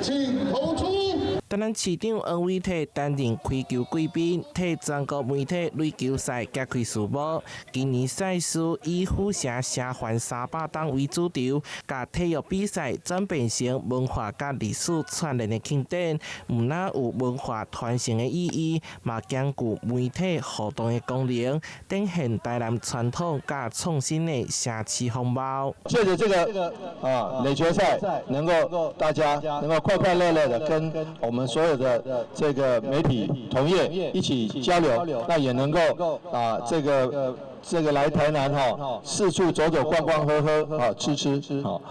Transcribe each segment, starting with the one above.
請投出。台南市長王偉體擔任開球貴賓，替全國媒體壘球賽揭開序幕。今年賽事以輻射社環300檔為主題，甲體育比賽轉變成文化甲歷史串聯的慶典，唔但有文化傳承的意義，嘛兼具媒體互動的功能，展現台南傳統甲創新的城市風貌。借着這個壘球賽，能夠大家能夠快快樂樂的跟我們所有的這個媒體同業一起交流，那也能夠這個來台南四處走走逛逛喝喝吃吃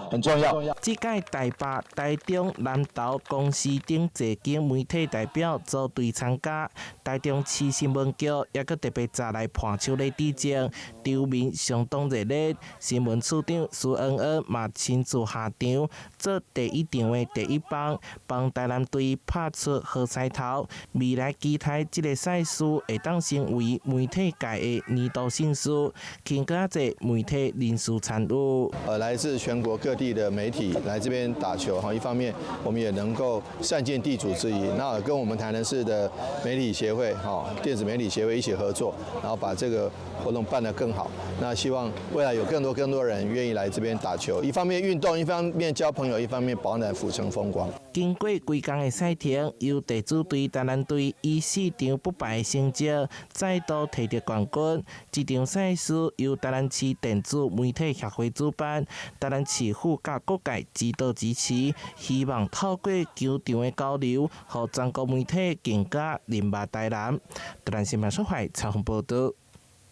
很重要。這屆台北、台中、南投公司等多間媒體代表組隊參加，台中市新聞局也閣特別找來伴手禮致敬，場面相當熱烈。新聞處長蘇恩恩嘛親自下場，做第一場的第一棒，幫台南隊拍出好彩頭。未來期待這個賽事會當成為媒體界的年度盛事。更加多媒體人士參與。來自全國各地的媒體來這邊打球哈，一方面我們也能夠善盡地主之誼，那跟我們台南市的媒體協會電子媒體協會一起合作，然後把這個活動辦得更好。那希望未來有更多人願意來這邊打球，一方面運動，一方面交朋友，一方面保南府城風光。經過規工的賽程，由地主隊台南隊以4場不敗的成績再度摕得冠軍。這場賽事由台南市電子媒體協會主辦，台南市府甲各界指導支持，希望透過球場的交流，讓全國媒體更加認識台南。台南新聞社會採訪報道。